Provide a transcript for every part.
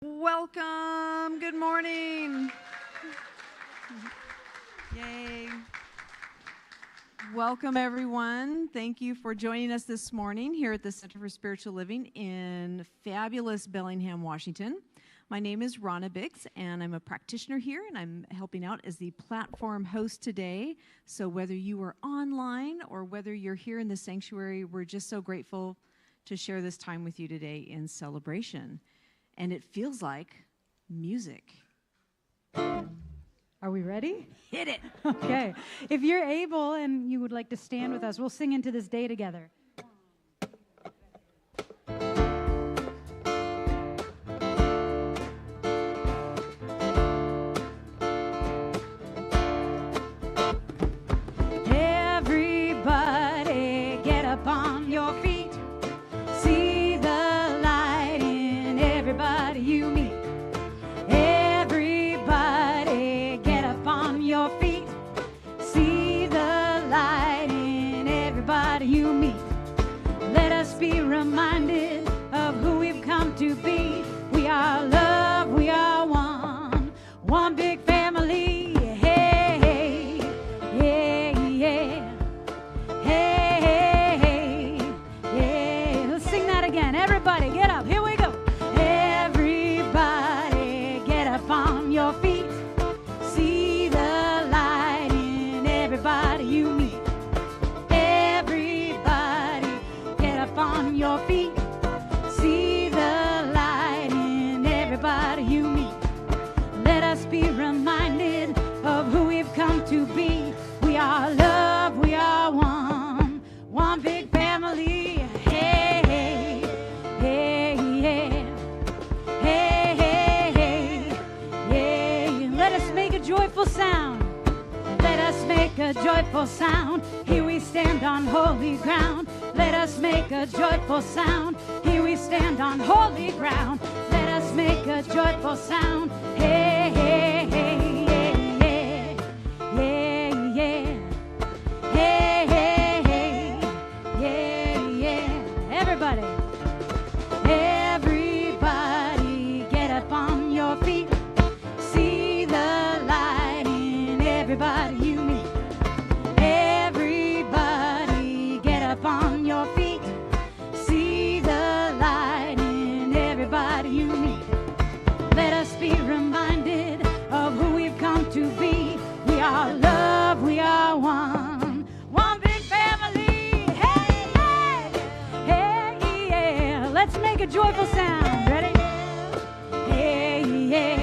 Welcome. Good morning. Yay. Welcome, everyone. Thank you for joining us this morning here at the Center for Spiritual Living in fabulous Bellingham, Washington. My name is Ronna Biggs, and I'm a practitioner here, and I'm helping out as the platform host today. So whether you are online or whether you're here in the sanctuary, we're just so grateful to share this time with you today in celebration. And it feels like music. Are we ready? Hit it. Okay. If you're able and you would like to stand with us, we'll sing into this day together. Everybody get up on your feet. See the light in everybody you meet. Everybody get up on your feet. See the light in everybody you meet. Let us be reminded of who we've come to be. We are love, we are one big family. Hey, hey, yeah, yeah. Hey, hey, hey, yeah. Let's sing that again. Everybody get up. Here we go. Everybody get up on your feet. See the light in everybody you meet. Everybody get up on your feet. See the light in everybody you meet. Let us be reminded of who we've come to be. We are love, we are one big family. Hey, hey, hey, yeah. Hey, hey, hey, yeah. Let us make a joyful sound. Let us make a joyful sound. Here we stand on holy ground. Let us make a joyful sound. Here we stand on holy ground. Let us make a joyful sound. Hey, hey, hey, yeah, yeah, yeah, yeah. Hey, hey, hey, yeah, yeah. Everybody. Everybody get up on your feet. See the light in everybody you meet. Everybody get up on your feet. See the light in everybody you meet. Let us be reminded of who we've come to be. We are love, we are one big family. Hey, hey, hey, yeah. Let's make a joyful sound. Ready? Hey, yeah.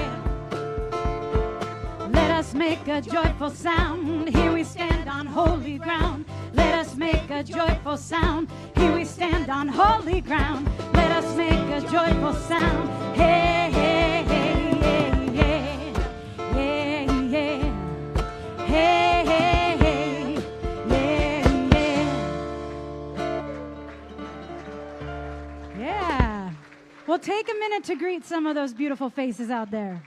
Let us make a joyful sound. Here we stand on holy ground. Let us make a joyful sound. Here we stand on holy ground. Let us make a joyful sound. Hey, hey, hey, yeah, yeah, yeah, yeah. Hey, hey, hey, yeah, yeah. Yeah. Well, take a minute to greet some of those beautiful faces out there.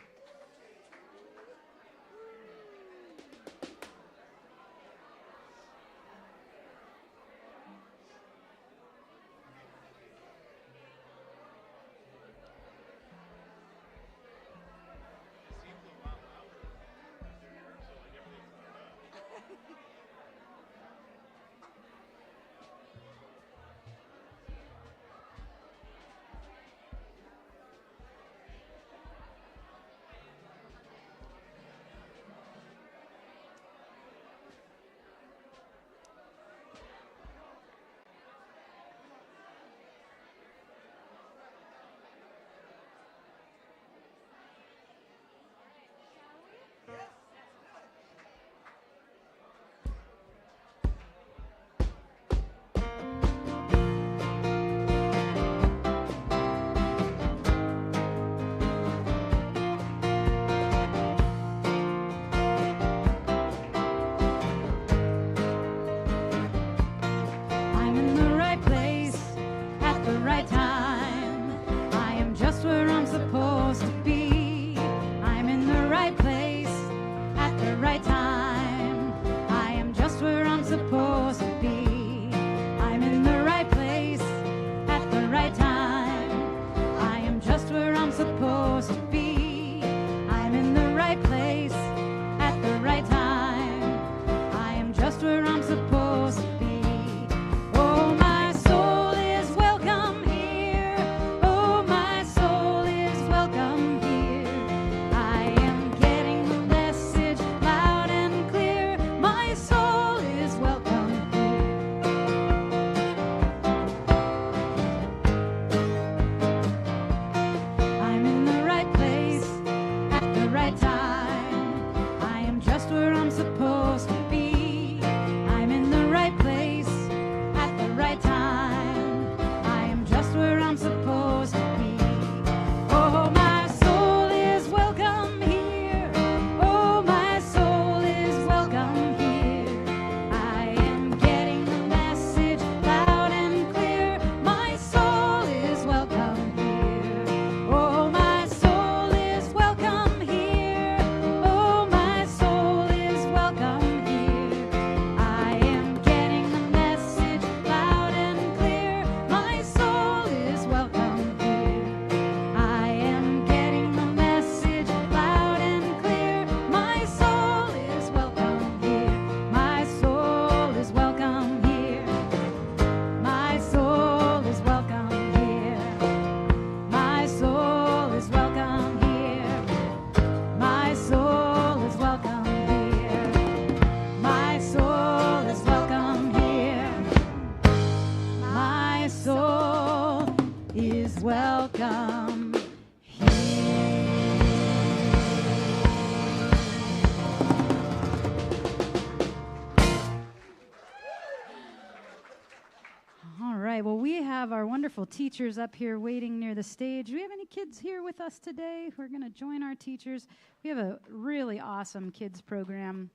have our wonderful teachers up here waiting near the stage. Do we have any kids here with us today who are going to join our teachers? We have a really awesome kids program.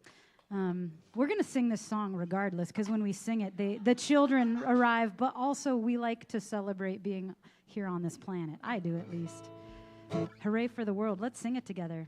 We're going to sing this song regardless, because when we sing it, the children arrive, but also we like to celebrate being here on this planet. I do, at least. Hooray for the world. Let's sing it together.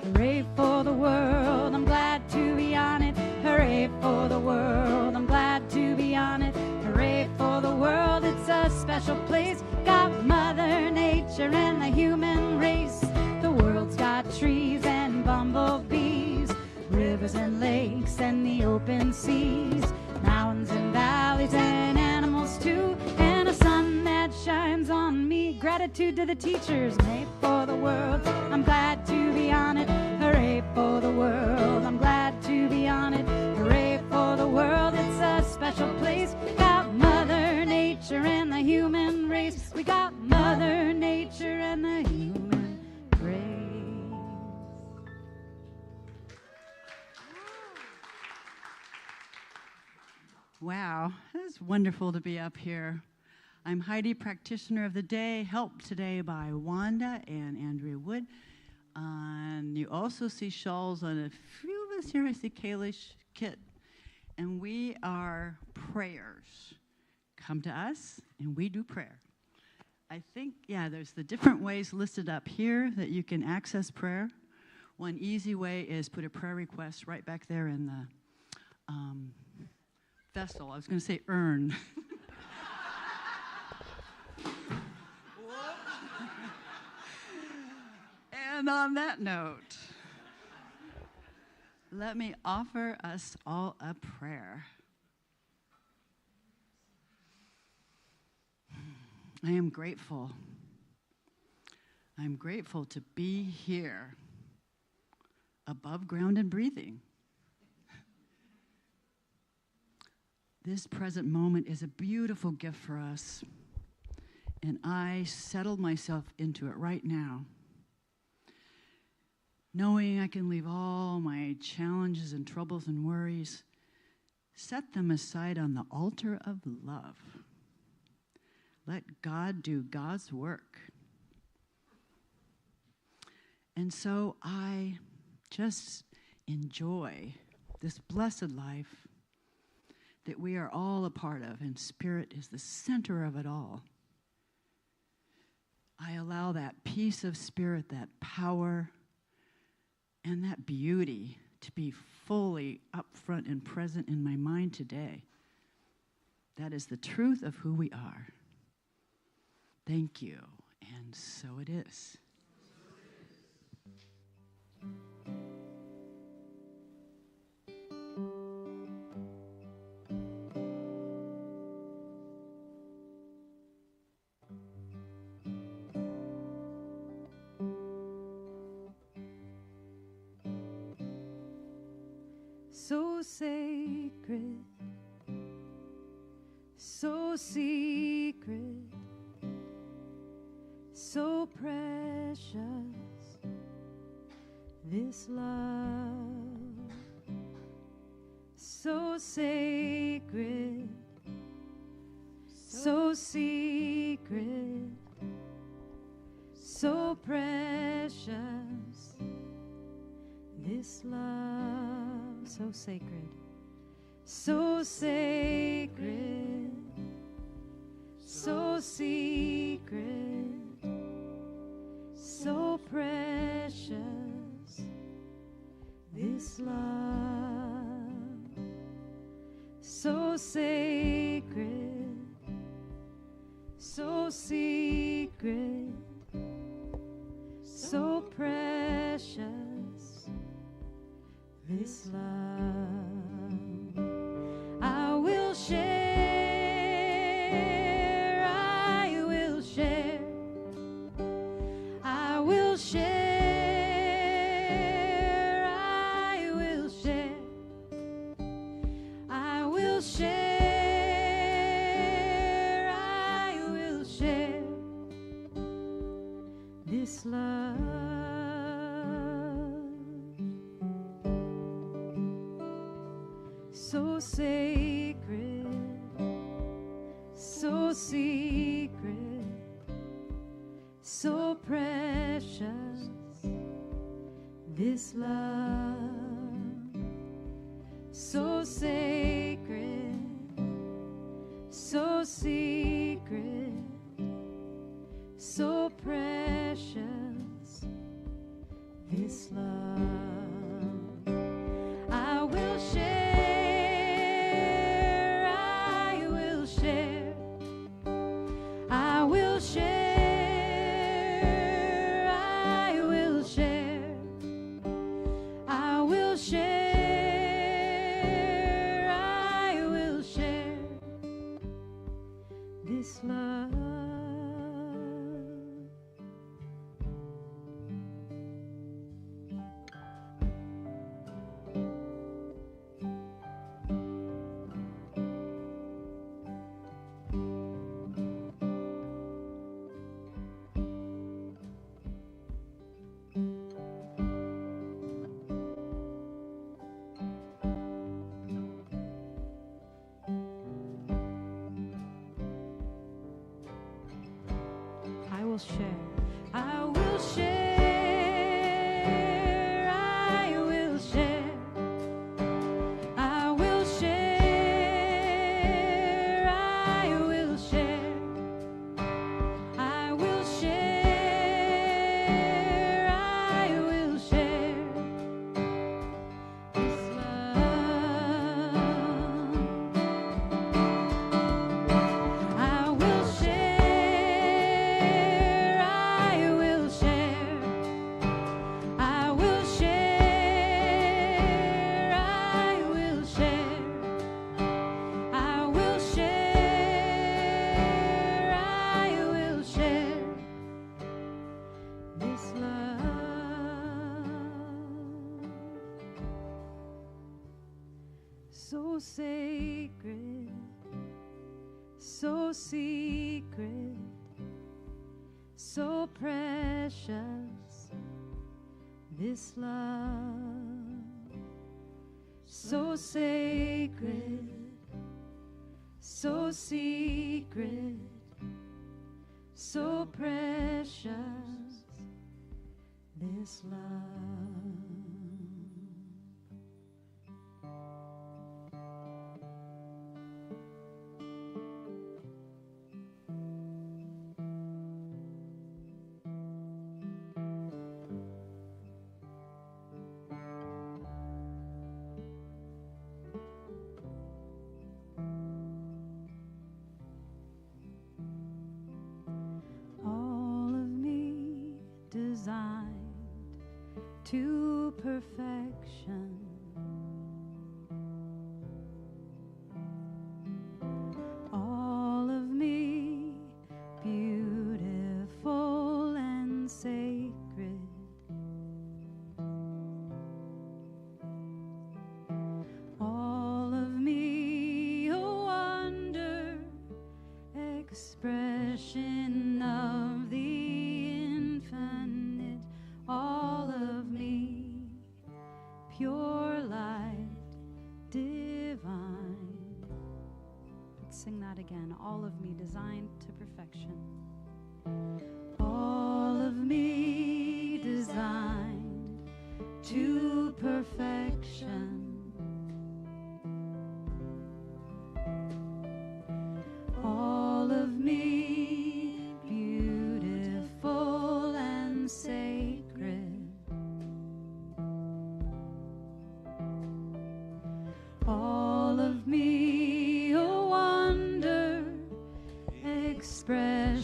Hooray for the world, I'm glad to be on it. Hooray for the world, I'm glad to be on it. Hooray for the world, it's a special place. Got Mother Nature and the human race. The world's got trees and bumblebees, rivers and lakes and the open seas, mountains and valleys and animals too, and a sun that shines on me. Gratitude to the teachers. Hooray for the world, I'm glad to be on it. Hooray for the world, I'm glad to be on it. Hooray for the world, it's a special place. Got Mother Nature and the human race. We got Mother Nature and the human race. Wow, it's wonderful to be up here. I'm Heidi, practitioner of the day, helped today by Wanda and Andrea Wood. And you also see shawls on a few of us here. I see Kalish, Kit. And we are prayers. Come to us, and we do prayer. I think, there's the different ways listed up here that you can access prayer. One easy way is put a prayer request right back there in the vessel. I was going to say urn. And on that note, let me offer us all a prayer. I am grateful. I'm grateful to be here, above ground and breathing. This present moment is a beautiful gift for us, and I settle myself into it right now, knowing I can leave all my challenges and troubles and worries, set them aside on the altar of love. Let God do God's work. And so I just enjoy this blessed life that we are all a part of, and Spirit is the center of it all. I allow that peace of Spirit, that power, and that beauty to be fully up front and present in my mind today. That is the truth of who we are. Thank you, and so it is. So sacred, so secret, so precious, this love. So sacred, so secret, so precious, this love. So sacred, so sacred, so secret, so precious, this love. So sacred, so secret, so precious, this love. I will share, I will share, I will share, I will share, I will share, I will share, this love. So sacred, so secret, so precious, this love, so sacred, so secret, so precious, this love. I will share, I will share, I will share, I will share, I will share, I will share this love. I will share. I will share. I will share. I will share. I will share. I will share. I will share this love. I will share. I will share. I will share. I will share. I will share. I will share this love. So sacred, so secret, so precious, this love, so sacred, so secret, so precious, this love. All of me designed to perfection. All of me beautiful and sacred. All of me a wonder, expression of the infinite. All of me pure light divine. Let's sing that again. All of me designed to perfection. All of me designed to perfection. All of me beautiful and sacred. All of me a wonder, expression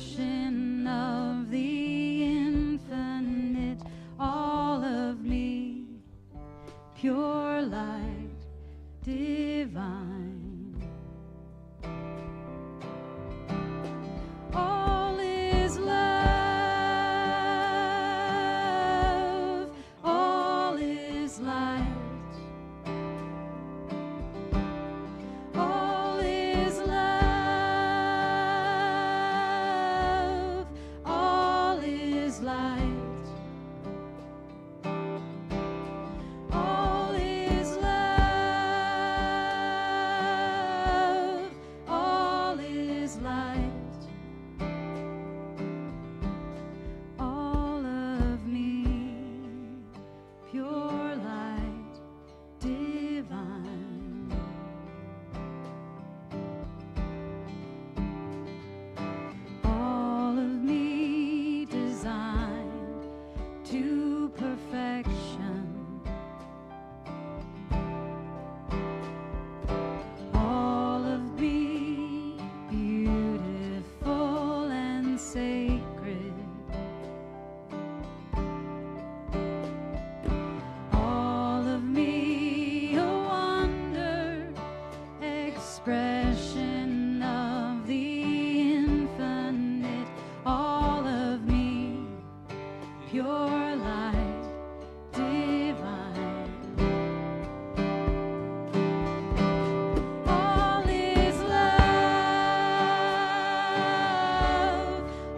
pure light divine. All is love,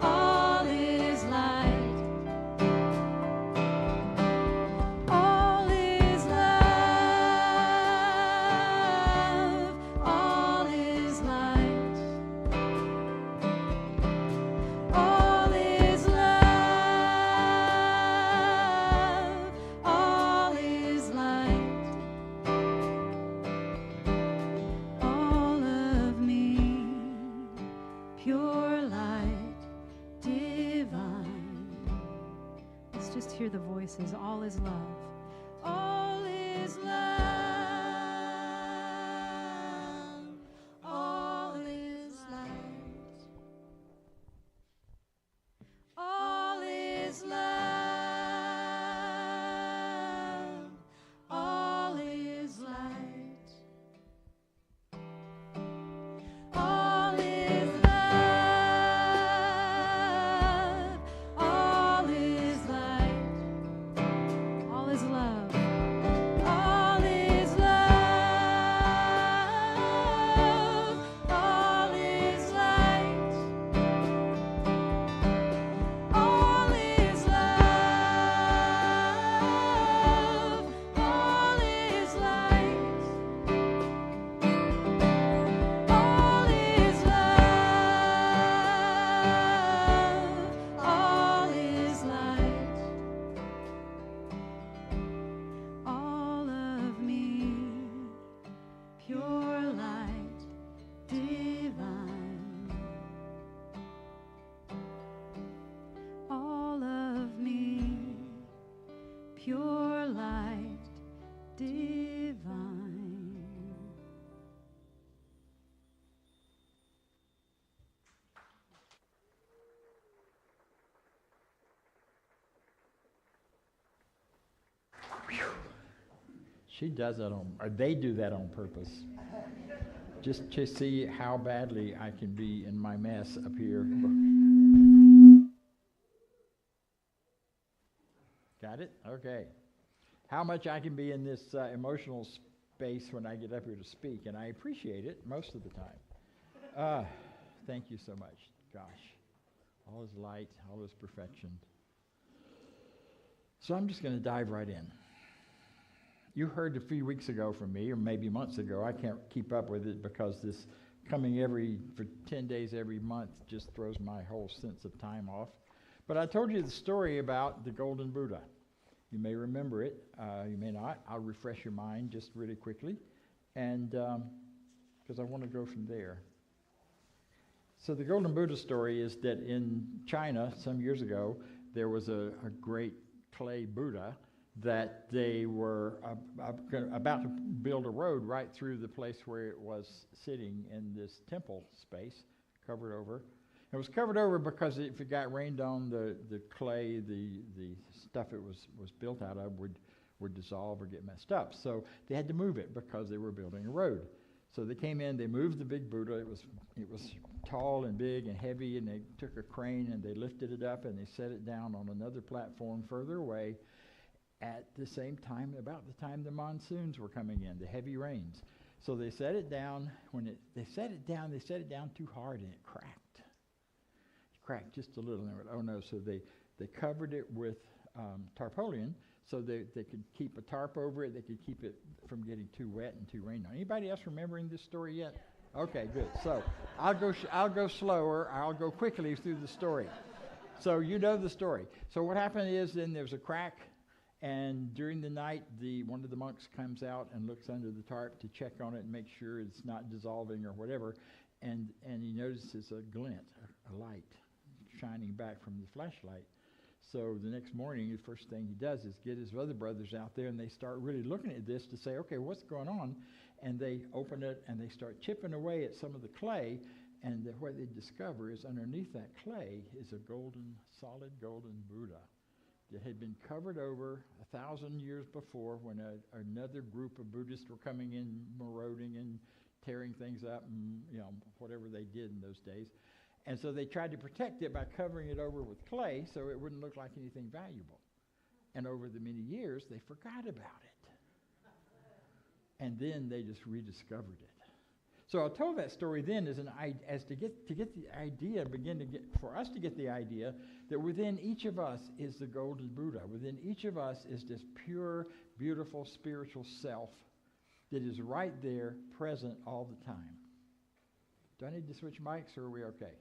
all is light. All is love, all is light. All is love, all is light. All of me, pure light divine. Let's just hear the voices. All is love. All is love. All is light. All is love. All is light. All is love. All is light. All is love. All is love. All is light. All is love. All is light. All is love. All is light. All of me, pure light divine. All of me, pure light divine. She does that on, or they do that on purpose. Just to see how badly I can be in my mess up here. Got it? Okay. How much I can be in this emotional space when I get up here to speak, and I appreciate it most of the time. Thank you so much. Gosh, all is light, all is perfection. So I'm just going to dive right in. You heard a few weeks ago from me, or maybe months ago. I can't keep up with it because this coming for 10 days every month just throws my whole sense of time off. But I told you the story about the Golden Buddha. You may remember it, you may not. I'll refresh your mind just really quickly, and because I want to go from there. So the Golden Buddha story is that in China some years ago, there was a great clay Buddha that they were about to build a road right through the place where it was sitting in this temple space, covered over. It was covered over because if it got rained on, the clay, the stuff it was built out of would dissolve or get messed up. So they had to move it because they were building a road. So they came in, they moved the big Buddha. It was tall and big and heavy, and they took a crane and they lifted it up and they set it down on another platform further away. At the same time, about the time the monsoons were coming in, the heavy rains. So they set it down. They set it down too hard, and it cracked. It cracked just a little. And they went, oh no! So they covered it with tarpaulin, so they could keep a tarp over it. They could keep it from getting too wet and too rained on. Anybody else remembering this story yet? Okay, good. So I'll go slower. I'll go quickly through the story. So you know the story. So what happened is then there's a crack. And during the night, one of the monks comes out and looks under the tarp to check on it and make sure it's not dissolving or whatever. And he notices a glint, a light, shining back from the flashlight. So the next morning, the first thing he does is get his other brothers out there, and they start really looking at this to say, okay, what's going on? And they open it, and they start chipping away at some of the clay. And what they discover is underneath that clay is a solid golden Buddha that had been covered over 1,000 years before when another group of Buddhists were coming in, marauding and tearing things up and, whatever they did in those days. And so they tried to protect it by covering it over with clay so it wouldn't look like anything valuable. And over the many years, they forgot about it. And then they just rediscovered it. So I told that story then as to get the idea, for us to get the idea that within each of us is the golden Buddha. Within each of us is this pure, beautiful spiritual self that is right there, present all the time. Do I need to switch mics, or are we okay?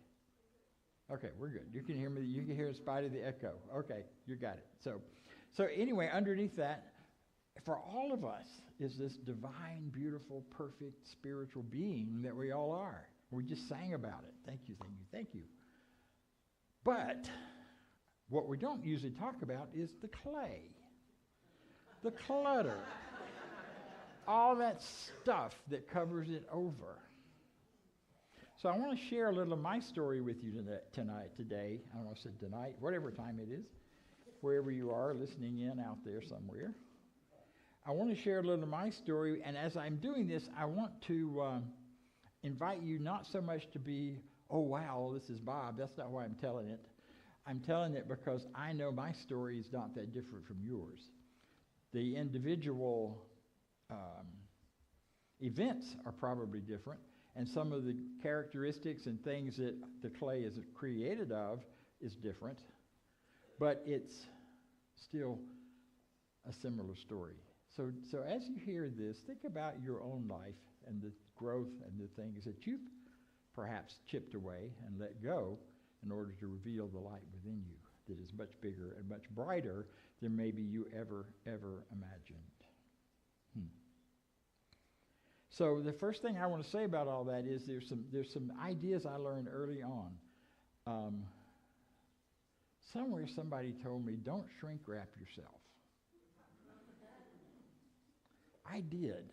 Okay, we're good. You can hear me. You can hear in spite of the echo. Okay, you got it. So anyway, underneath that, for all of us is this divine, beautiful, perfect spiritual being that we all are. We just sang about it. Thank you, thank you, thank you. But what we don't usually talk about is the clay, the clutter, all that stuff that covers it over. So I want to share a little of my story with you today. I don't want to say tonight, whatever time it is, wherever you are listening in out there somewhere. I want to share a little of my story, and as I'm doing this, I want to invite you not so much to be, oh wow, this is Bob. That's not why I'm telling it. I'm telling it because I know my story is not that different from yours. The individual events are probably different, and some of the characteristics and things that the clay is created of is different, but it's still a similar story. So as you hear this, think about your own life and the growth and the things that you've perhaps chipped away and let go in order to reveal the light within you that is much bigger and much brighter than maybe you ever imagined. So the first thing I want to say about all that is there's some ideas I learned early on. Somewhere somebody told me, don't shrink wrap yourself. I did.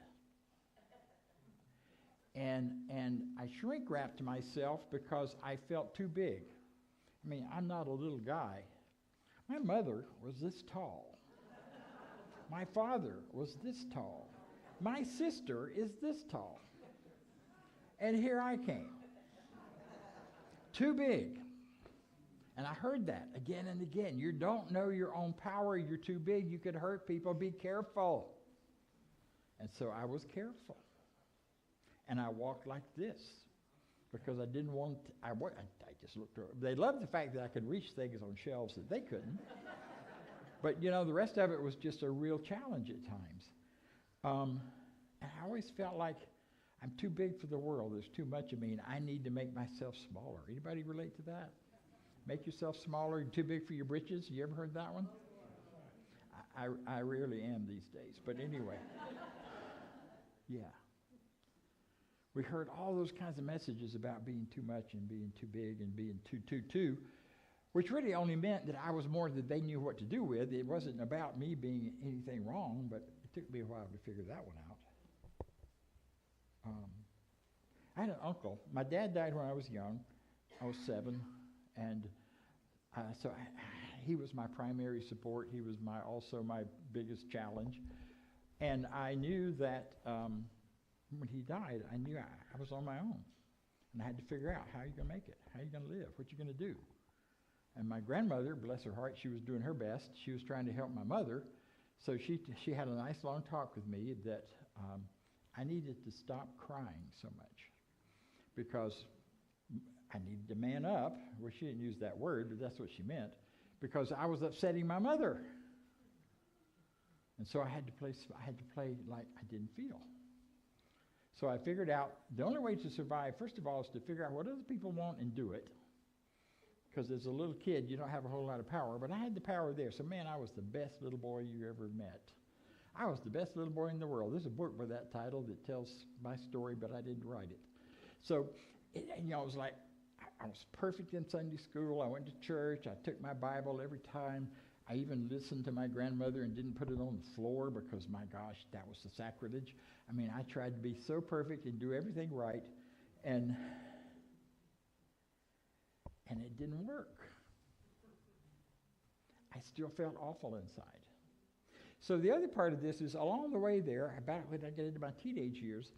And I shrink wrapped myself because I felt too big. I mean, I'm not a little guy. My mother was this tall. My father was this tall. My sister is this tall. And here I came. Too big. And I heard that again and again. You don't know your own power. You're too big. You could hurt people. Be careful. And so I was careful. And I walked like this because I didn't want to, I just looked over. They loved the fact that I could reach things on shelves that they couldn't. But, the rest of it was just a real challenge at times. And I always felt like I'm too big for the world. There's too much of me, and I need to make myself smaller. Anybody relate to that? Make yourself smaller. You're too big for your britches. You ever heard that one? I rarely am these days. But anyway. Yeah. We heard all those kinds of messages about being too much and being too big and being too, which really only meant that I was more than they knew what to do with. It wasn't about me being anything wrong, but it took me a while to figure that one out. I had an uncle. My dad died when I was young. I was 7, and he was my primary support. He was also my biggest challenge. And I knew that when he died, I knew I was on my own. And I had to figure out, how are you going to make it? How are you going to live? What are you going to do? And my grandmother, bless her heart, she was doing her best. She was trying to help my mother. So she had a nice long talk with me that I needed to stop crying so much because I needed to man up. Well, she didn't use that word, but that's what she meant, because I was upsetting my mother. And so I had to play like I didn't feel. So I figured out the only way to survive, first of all, is to figure out what other people want and do it. Because as a little kid, you don't have a whole lot of power, but I had the power there. So, man, I was the best little boy you ever met. I was the best little boy in the world. There's a book with that title that tells my story, but I didn't write it. So, it was like, I was perfect in Sunday school. I went to church. I took my Bible every time. I even listened to my grandmother and didn't put it on the floor because, my gosh, that was the sacrilege. I mean, I tried to be so perfect and do everything right, and it didn't work. I still felt awful inside. So the other part of this is along the way there, about when I get into my teenage years,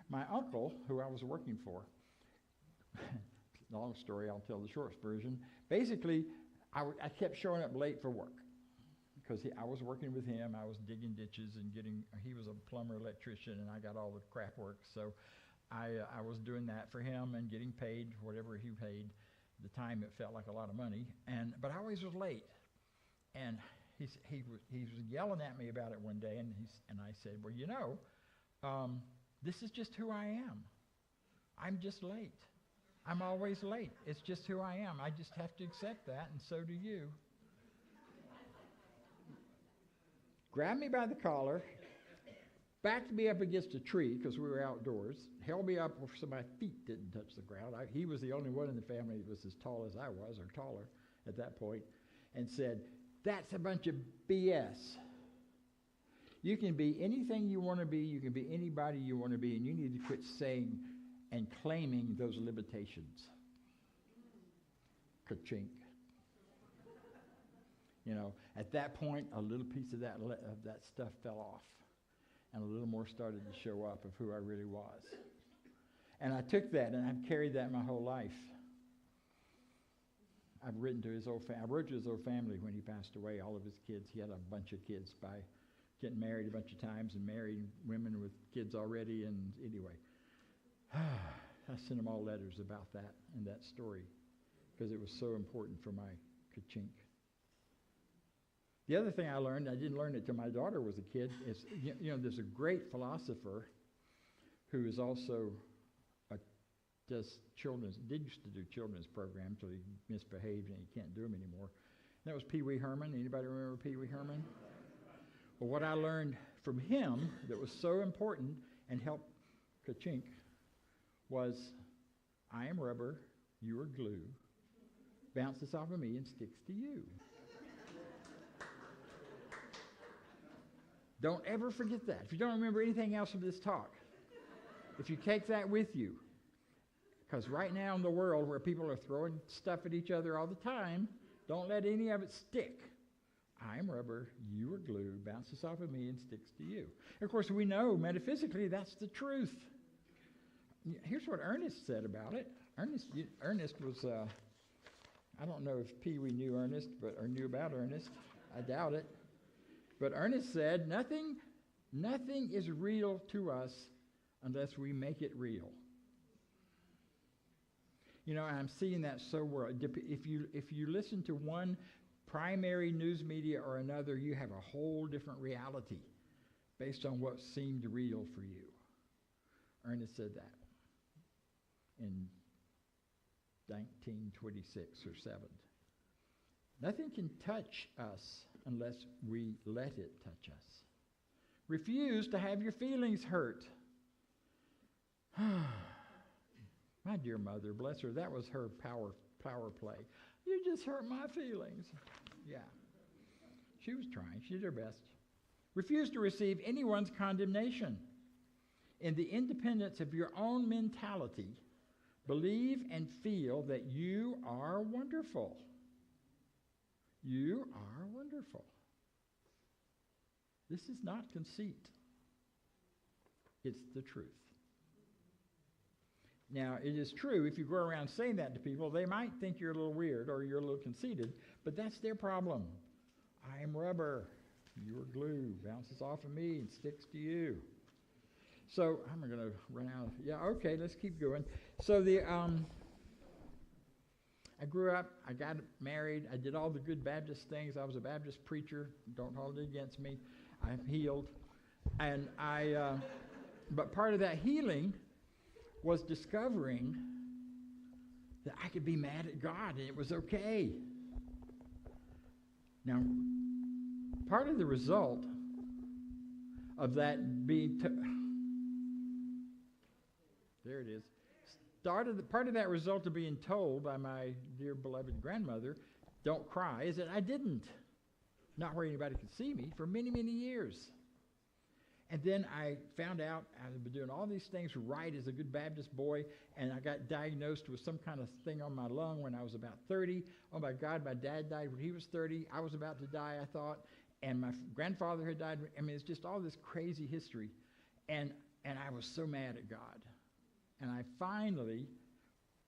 my uncle, who I was working for, long story, I'll tell the short version. Basically, I kept showing up late for work because I was working with him. I was digging ditches and he was a plumber, electrician, and I got all the crap work. So I was doing that for him and getting paid whatever he paid. At the time, it felt like a lot of money, but I always was late. And he was yelling at me about it one day, and I said, well, this is just who I am. I'm just late. I'm always late. It's just who I am. I just have to accept that, and so do you. Grabbed me by the collar, backed me up against a tree because we were outdoors, held me up so my feet didn't touch the ground. He was the only one in the family that was as tall as I was, or taller at that point, and said, that's a bunch of BS. You can be anything you want to be. You can be anybody you want to be, and you need to quit saying and claiming those limitations. Ka-chink. At that point, a little piece of that stuff fell off, and a little more started to show up of who I really was. And I took that, and I've carried that my whole life. I wrote to his old family when he passed away, all of his kids. He had a bunch of kids by getting married a bunch of times and marrying women with kids already. And anyway, I sent them all letters about that and that story because it was so important for my ka-chink. The other thing I learned, I didn't learn it till my daughter was a kid, is, there's a great philosopher who is also did used to do children's programs till he misbehaved and he can't do them anymore. And that was Pee Wee Herman. Anybody remember Pee Wee Herman? Well, what I learned from him that was so important and helped ka-chink was, I am rubber, you are glue, bounces off of me and sticks to you. Don't ever forget that. If you don't remember anything else from this talk, if you take that with you, because right now in the world where people are throwing stuff at each other all the time, don't let any of it stick. I'm rubber, you are glue, bounces off of me and sticks to you. Of course, we know metaphysically that's the truth. Here's what Ernest said about it. Ernest was, I don't know if Pee Wee knew Ernest or knew about Ernest. I doubt it. But Ernest said, nothing is real to us unless we make it real. I'm seeing that so well. If you listen to one primary news media or another, you have a whole different reality based on what seemed real for you. Ernest said that in 1926 or 7. Nothing can touch us unless we let it touch us. Refuse to have your feelings hurt. My dear mother, bless her, that was her power play. You just hurt my feelings. Yeah. She was trying. She did her best. Refuse to receive anyone's condemnation. In the independence of your own mentality, believe and feel that you are wonderful. You are wonderful. This is not conceit. It's the truth. Now, it is true, if you go around saying that to people, they might think you're a little weird or you're a little conceited, but that's their problem. I am rubber. You are glue. Bounces off of me and sticks to you. So, I'm going to run out. Yeah, okay, let's keep going. So, I grew up, I got married, I did all the good Baptist things. I was a Baptist preacher. Don't hold it against me. I'm healed. And but part of that healing was discovering that I could be mad at God and it was okay. Now, part of the result of being there it is. Part of that result of being told by my dear beloved grandmother, don't cry, is that I didn't. Not where anybody could see me for many, many years. And then I found out I had been doing all these things right as a good Baptist boy, and I got diagnosed with some kind of thing on my lung when I was about 30. Oh my God, my dad died when he was 30. I was about to die, I thought, and my grandfather had died. I mean, it's just all this crazy history. And I was so mad at God. And I finally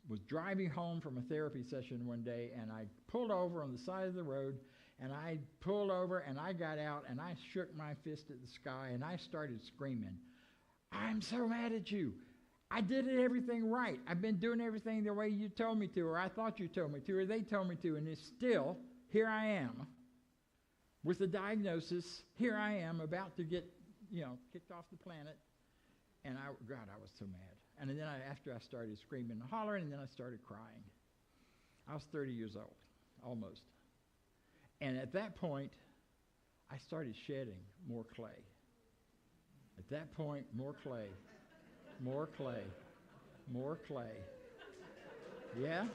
was driving home from a therapy session one day, and I pulled over on the side of the road, and I pulled over, and I got out, and I shook my fist at the sky, and I started screaming, "I'm so mad at you. I did everything right. I've been doing everything the way you told me to, or I thought you told me to, or they told me to, and it's still, here I am, with the diagnosis, here I am about to get, kicked off the planet." And I was so mad. And then after I started screaming and hollering, and then I started crying. I was 30 years old, almost. And at that point, I started shedding more clay. At that point, more clay, more clay, more clay. Yeah?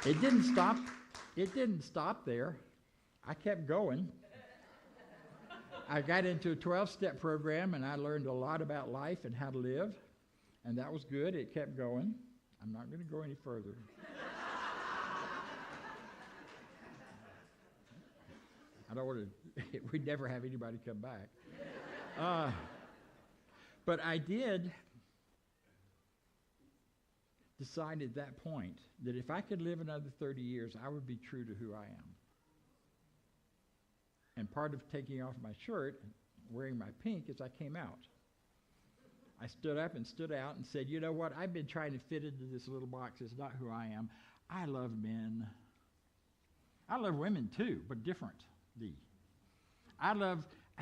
It didn't stop. It didn't stop there. I kept going. I got into a 12-step program, and I learned a lot about life and how to live, and that was good. It kept going. I'm not going to go any further. I don't want to, we'd never have anybody come back. But I did decide at that point that if I could live another 30 years, I would be true to who I am. And part of taking off my shirt, wearing my pink, is I came out. I stood up and stood out and said, you know what, I've been trying to fit into this little box. It's not who I am. I love men. I love women too, but differently. I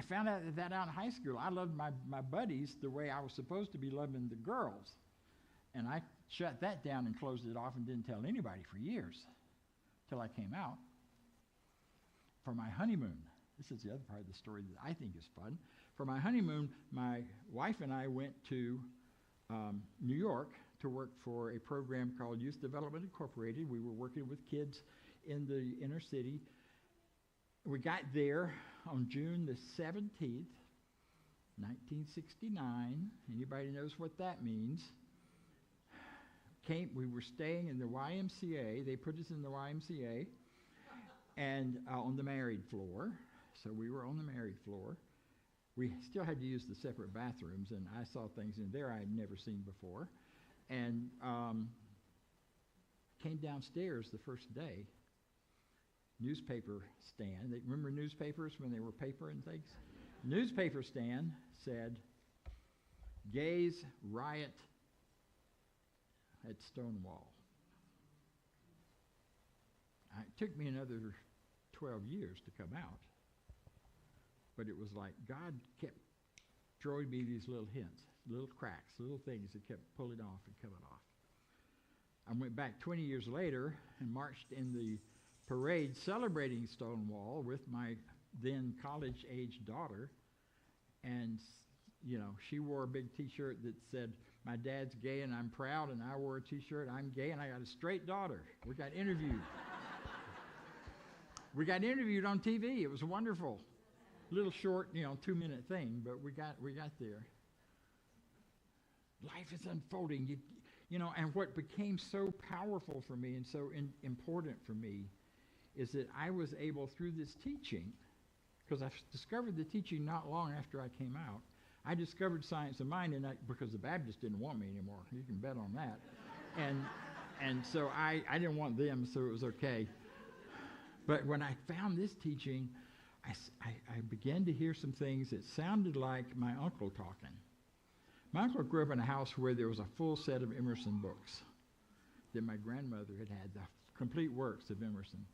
found out that out in high school. I loved my buddies the way I was supposed to be loving the girls. And I shut that down and closed it off and didn't tell anybody for years till I came out for my honeymoon. This is the other part of the story that I think is fun. For my honeymoon, my wife and I went to New York to work for a program called Youth Development Incorporated. We were working with kids in the inner city. We got there on June the 17th, 1969. Anybody knows what that means? We were staying in the YMCA. They put us in the YMCA and on the married floor. So we were on the married floor. We still had to use the separate bathrooms, and I saw things in there I had never seen before. And came downstairs the first day. Newspaper stand. Remember newspapers when they were paper and things? Newspaper stand said, "Gays riot at Stonewall." It took me another 12 years to come out. But it was like God kept throwing me these little hints, little cracks, little things that kept pulling off and coming off. I went back 20 years later and marched in the parade celebrating Stonewall with my then college-age daughter. And, she wore a big T-shirt that said, "My dad's gay and I'm proud," and I wore a T-shirt, "I'm gay and I got a straight daughter." We got interviewed. We got interviewed on TV. It was wonderful. Little short, 2-minute thing, but we got there. Life is unfolding, and what became so powerful for me and so important for me is that I was able, through this teaching, because I discovered the teaching not long after I came out. I discovered Science of Mind, because the Baptists didn't want me anymore. You can bet on that. And so I didn't want them, so it was okay. But when I found this teaching, I began to hear some things that sounded like my uncle talking. My uncle grew up in a house where there was a full set of Emerson books that my grandmother had the complete works of Emerson,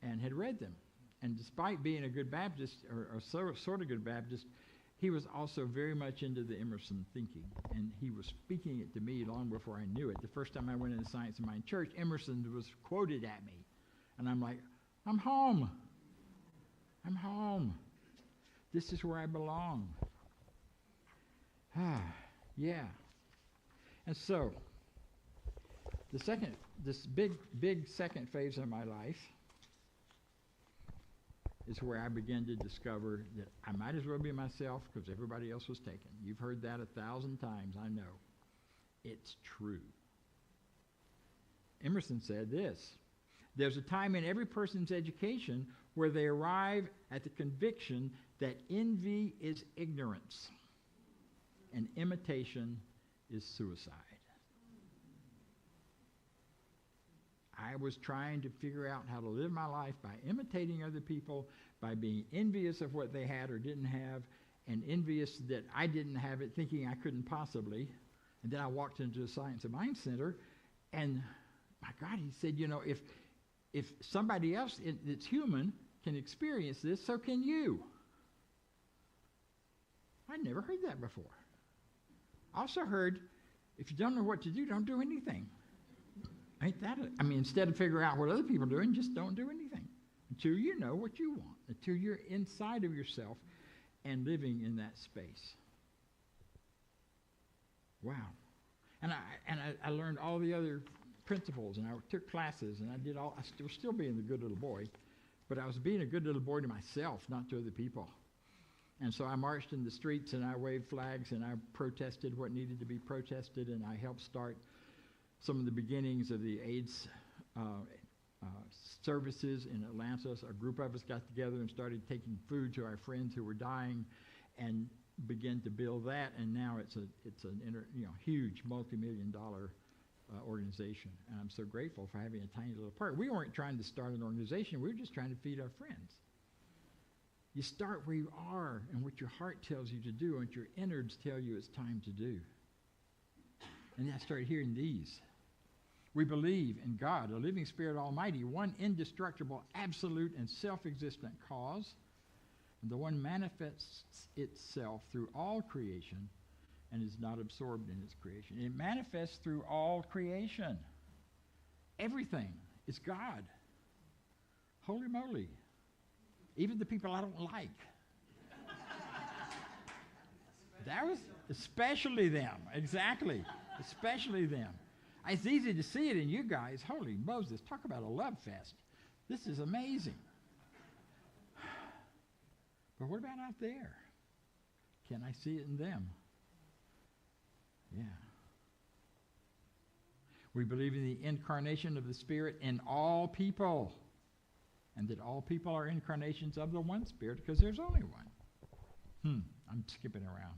and had read them. And despite being a good Baptist, or sort of good Baptist, he was also very much into the Emerson thinking. And he was speaking it to me long before I knew it. The first time I went into Science of Mind Church, Emerson was quoted at me. And I'm like, I'm home. I'm home. This is where I belong. Yeah. And so, this big second phase of my life is where I began to discover that I might as well be myself because everybody else was taken. You've heard that 1,000 times, I know. It's true. Emerson said this: "There's a time in every person's education where they arrive at the conviction that envy is ignorance." and imitation is suicide. I was trying to figure out how to live my life by imitating other people, by being envious of what they had or didn't have, and envious that I didn't have it, thinking I couldn't possibly. And then I walked into the Science of Mind Center, and my God, he said, you know, if somebody else that's human can experience this, so can you. I'd never heard that before. I also heard, if you don't know what to do, don't do anything. Ain't that I mean, instead of figuring out what other people are doing, just don't do anything until you know what you want, until you're inside of yourself and living in that space. Wow. And I learned all the other principles, and I took classes, and I did all. I was still being the good little boy, but I was being a good little boy to myself, not to other people. And so I marched in the streets, and I waved flags, and I protested what needed to be protested, and I helped start some of the beginnings of the AIDS services in Atlanta. So a group of us got together and started taking food to our friends who were dying, and began to build that. And now it's an huge multi-million-dollar organization. And I'm so grateful for having a tiny little part. We weren't trying to start an organization. We were just trying to feed our friends. You start where you are and what your heart tells you to do and what your innards tell you it's time to do. And then I started hearing these. We believe in God, a living spirit almighty, one indestructible, absolute, and self-existent cause. And the one manifests itself through all creation and is not absorbed in its creation. It manifests through all creation. Everything is God. Holy moly. Even the people I don't like. That was especially them. Exactly. Especially them. It's easy to see it in you guys. Holy Moses, talk about a love fest. This is amazing. But what about out there? Can I see it in them? Yeah. We believe in the incarnation of the Spirit in all people, and that all people are incarnations of the one Spirit, because there's only one. I'm skipping around.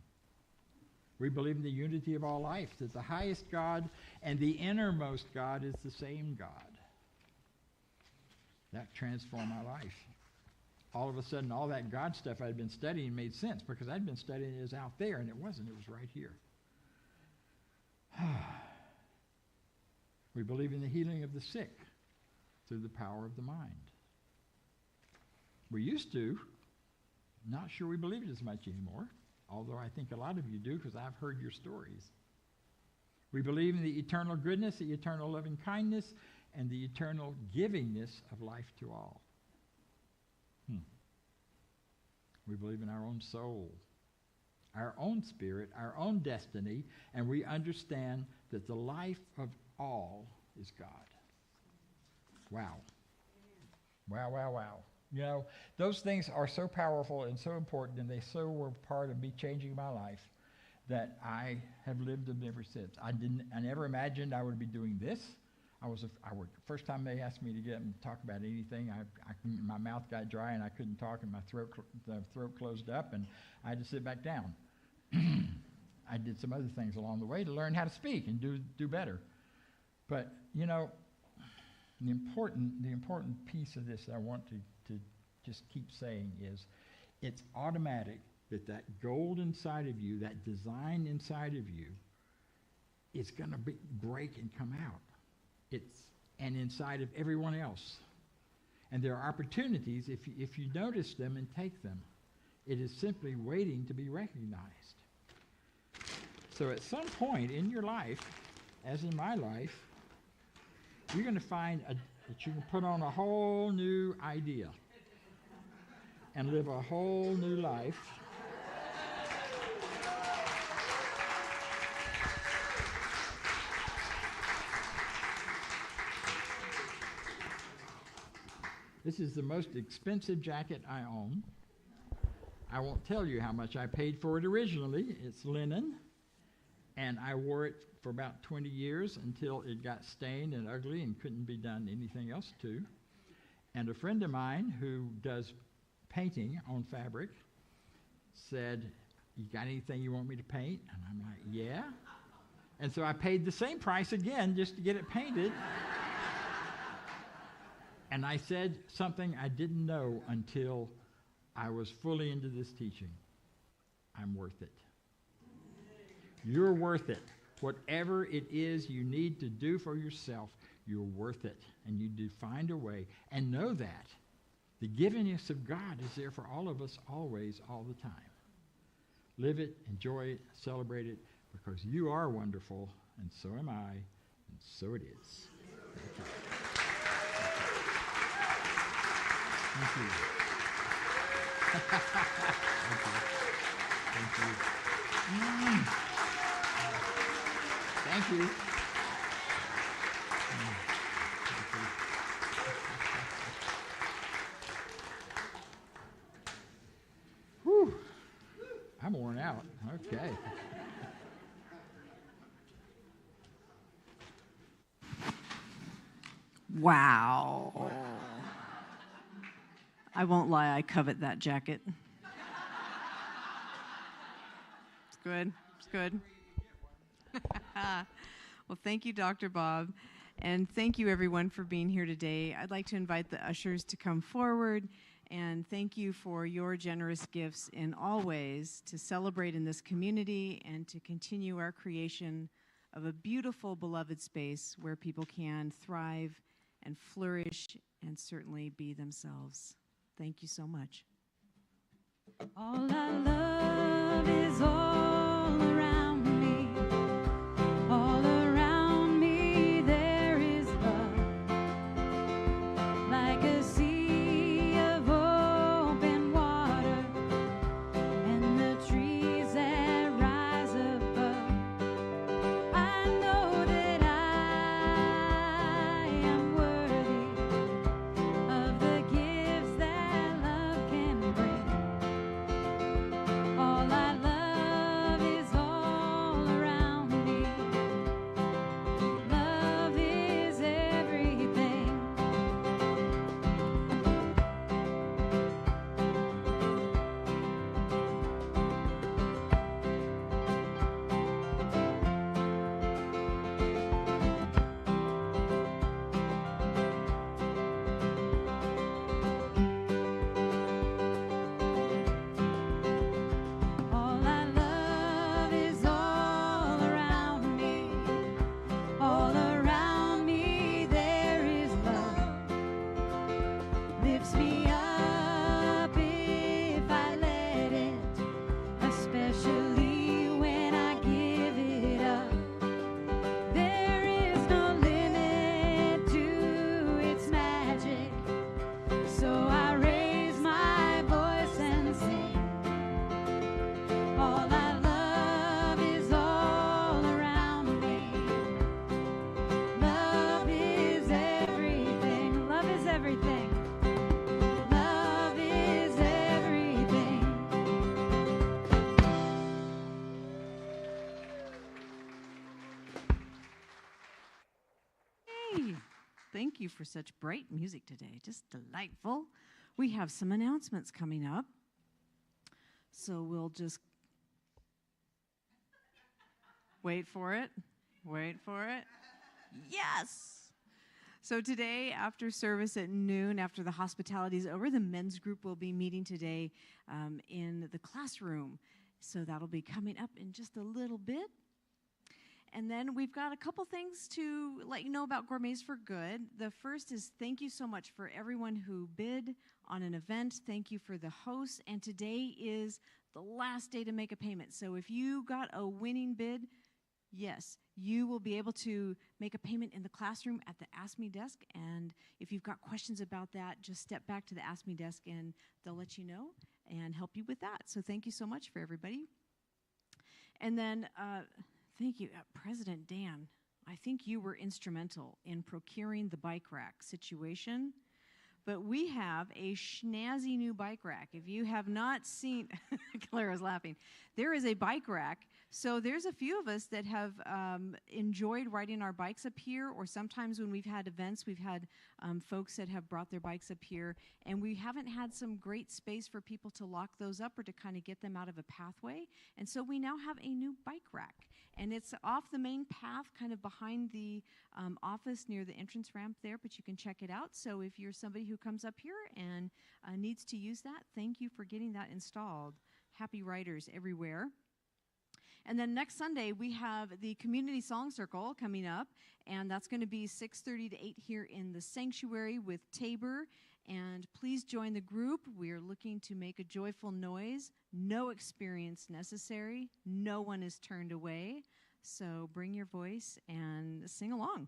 We believe in the unity of all life, that the highest God and the innermost God is the same God. That transformed my life. All of a sudden, all that God stuff I'd been studying made sense, because I'd been studying it as out there, and it wasn't. It was right here. We believe in the healing of the sick through the power of the mind. We used to. Not sure we believe it as much anymore, although I think a lot of you do, because I've heard your stories. We believe in the eternal goodness, the eternal loving kindness, and the eternal givingness of life to all. We believe in our own soul, our own spirit, our own destiny, and we understand that the life of all is God. Wow. Wow, wow, wow. You know, those things are so powerful and so important, and they so were part of me changing my life that I have lived them ever since. I never imagined I would be doing this. First time they asked me to get up and talk about anything, my mouth got dry and I couldn't talk, and my throat closed up, and I had to sit back down. I did some other things along the way to learn how to speak and do better. But you know, the important piece of this that I want to just keep saying is, it's automatic that gold inside of you, that design inside of you, is going to break and come out. And inside of everyone else. And there are opportunities, if you notice them and take them. It is simply waiting to be recognized. So at some point in your life, as in my life, you're going to find that you can put on a whole new idea and live a whole new life. This is the most expensive jacket I own. I won't tell you how much I paid for it originally. It's linen, and I wore it for about 20 years until it got stained and ugly and couldn't be done anything else to. And a friend of mine who does painting on fabric said, you got anything you want me to paint? And I'm like, yeah. And so I paid the same price again just to get it painted. And I said something I didn't know until I was fully into this teaching. I'm worth it. You're worth it. Whatever it is you need to do for yourself, you're worth it. And you do find a way. And know that the givingness of God is there for all of us always, all the time. Live it, enjoy it, celebrate it, because you are wonderful, and so am I, and so it is. Thank you. Thank you. Thank you. Thank you. Whew. I'm worn out. Okay. Wow. I won't lie, I covet that jacket. It's good. It's good. Well, thank you, Dr. Bob. And thank you, everyone, for being here today. I'd like to invite the ushers to come forward. And thank you for your generous gifts in all ways to celebrate in this community and to continue our creation of a beautiful, beloved space where people can thrive and flourish and certainly be themselves. Thank you so much. All I love is all around me. All around me there is love. Like a sea of open water and the trees that rise above. I know that I am worthy of the gifts that love can bring. All I love is all around me. Love is everything. All I love is all around me. All around me there is love. Lifts me up if I let it, especially when I give it up. There is no limit to its magic, so I raise my voice and sing. All I love is all around me. Love is everything. Love is everything. Love is everything. Hey, thank you for such bright music today. Just delightful. We have some announcements coming up. So we'll just wait for it. Wait for it. Yes. So today, after service at noon, after the hospitality is over, the men's group will be meeting today in the classroom. So that'll be coming up in just a little bit. And then we've got a couple things to let you know about Gourmets for Good. The first is thank you so much for everyone who bid on an event. Thank you for the hosts. And today is the last day to make a payment. So if you got a winning bid, yes, you will be able to make a payment in the classroom at the Ask Me desk. And if you've got questions about that, just step back to the Ask Me desk and they'll let you know and help you with that. So thank you so much for everybody. And then thank you, President Dan. I think you were instrumental in procuring the bike rack situation. But we have a snazzy new bike rack. If you have not seen, Clara's laughing. There is a bike rack So there's a few of us that have enjoyed riding our bikes up here, or sometimes when we've had events, we've had folks that have brought their bikes up here, and we haven't had some great space for people to lock those up or to kind of get them out of a pathway. And so we now have a new bike rack, and it's off the main path, kind of behind the office near the entrance ramp there, but you can check it out. So if you're somebody who comes up here and needs to use that, thank you for getting that installed. Happy riders everywhere. And then next Sunday, we have the Community Song Circle coming up, and that's going to be 6:30 to 8 here in the sanctuary with Tabor. And please join the group. We are looking to make a joyful noise. No experience necessary. No one is turned away. So bring your voice and sing along.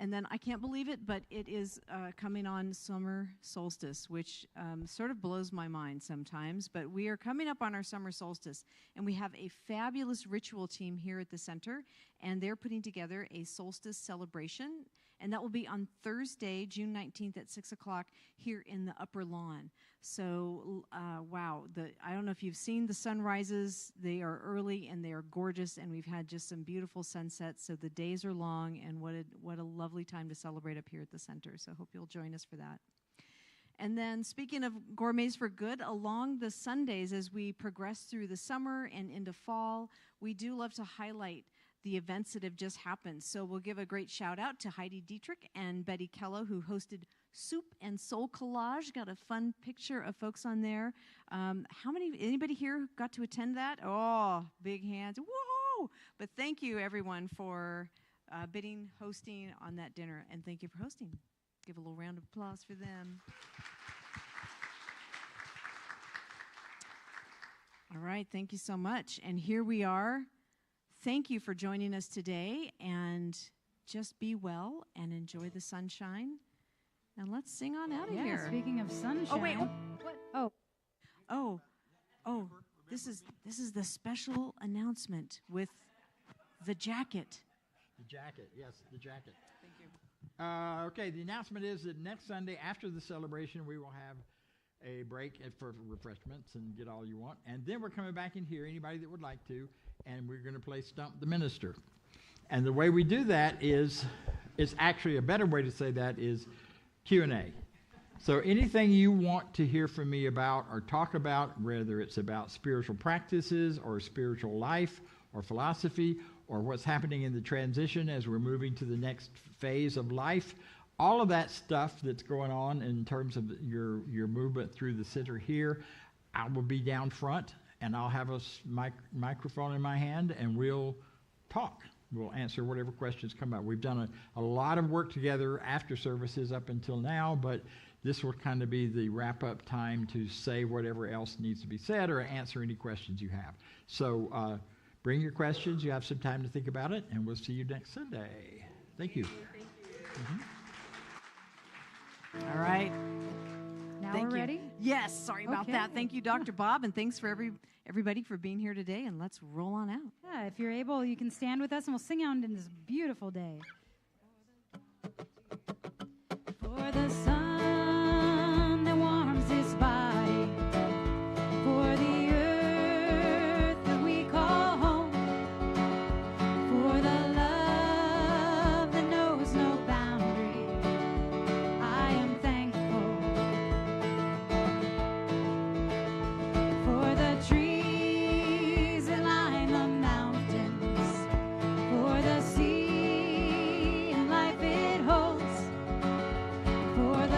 And then I can't believe it, but it is coming on summer solstice, which sort of blows my mind sometimes. But we are coming up on our summer solstice, and we have a fabulous ritual team here at the center, and they're putting together a solstice celebration. And that will be on Thursday, June 19th at 6 o'clock here in the upper lawn. So, wow, I don't know if you've seen the sunrises. They are early and they are gorgeous, and we've had just some beautiful sunsets. So the days are long, and what a lovely time to celebrate up here at the center. So I hope you'll join us for that. And then speaking of Gourmets for Good, along the Sundays as we progress through the summer and into fall, we do love to highlight the events that have just happened. So we'll give a great shout out to Heidi Dietrich and Betty Kello, who hosted Soup and Soul Collage. Got a fun picture of folks on there. Anybody here got to attend that? Oh, big hands. Whoa! But thank you, everyone, for hosting on that dinner, and thank you for hosting. Give a little round of applause for them. All right, thank you so much. And here we are. Thank you for joining us today, and just be well and enjoy the sunshine. And let's sing on out of here. Speaking of sunshine. Oh, wait. What? This is the special announcement with the jacket. The jacket, yes, the jacket. Thank you. Okay, the announcement is that next Sunday after the celebration, we will have a break for refreshments and get all you want. And then we're coming back in here, anybody that would like to, and we're going to play Stump the Minister. And the way we do that is, it's actually a better way to say that is Q&A. So anything you want to hear from me about or talk about, whether it's about spiritual practices or spiritual life or philosophy or what's happening in the transition as we're moving to the next phase of life, all of that stuff that's going on in terms of your movement through the center here, I will be down front, and I'll have a microphone in my hand, and we'll talk. We'll answer whatever questions come up. We've done a lot of work together after services up until now, but this will kind of be the wrap-up time to say whatever else needs to be said or answer any questions you have. So bring your questions. You have some time to think about it, and we'll see you next Sunday. Thank you. Thank you. Mm-hmm. All right. Now Thank we're you. ready? Yes, sorry about Okay. that. Thank you, Dr. Bob, and thanks for everybody for being here today, and let's roll on out. Yeah, if you're able, you can stand with us, and we'll sing out in this beautiful day. For the sun that warms this body, for the earth that we call home, for the love that knows no boundary, I am thankful. For the trees that line the mountains, for the sea and life it holds, for the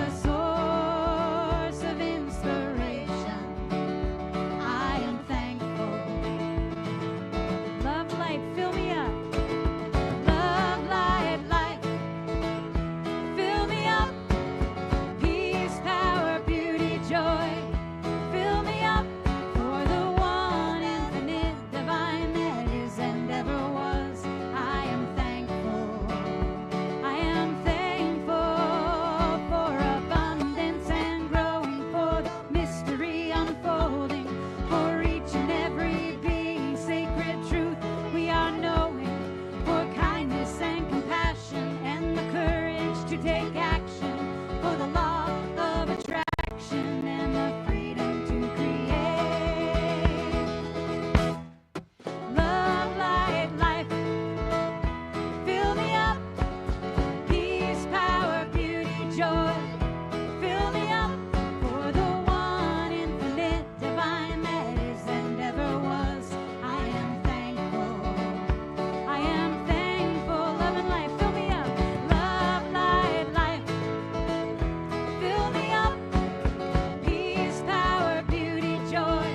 joy. Fill me up for the one infinite divine that is and ever was. I am thankful. I am thankful. Love and life. Fill me up. Love, light, life. Fill me up. Peace, power, beauty, joy.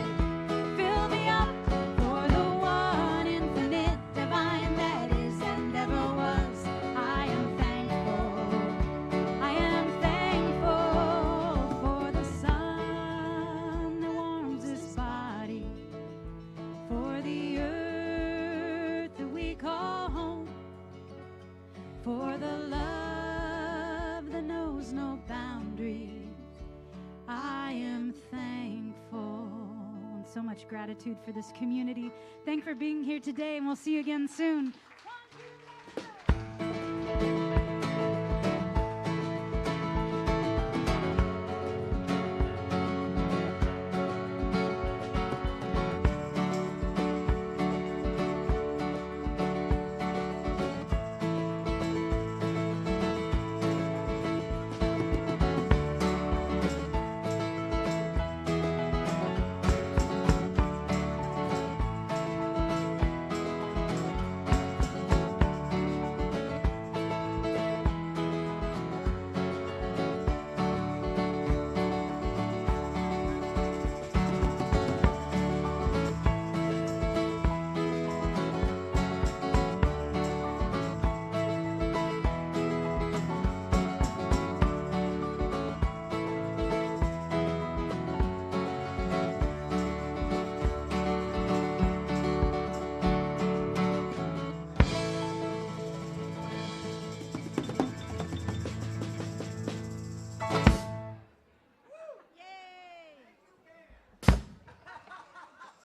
Fill me up for the one infinite divine that is and ever was. I am thankful. I am thankful for the sun that warms this body, for the earth that we call home, for the love that knows no boundaries. I am thankful. And so much gratitude for this community. Thanks for being here today, and we'll see you again soon.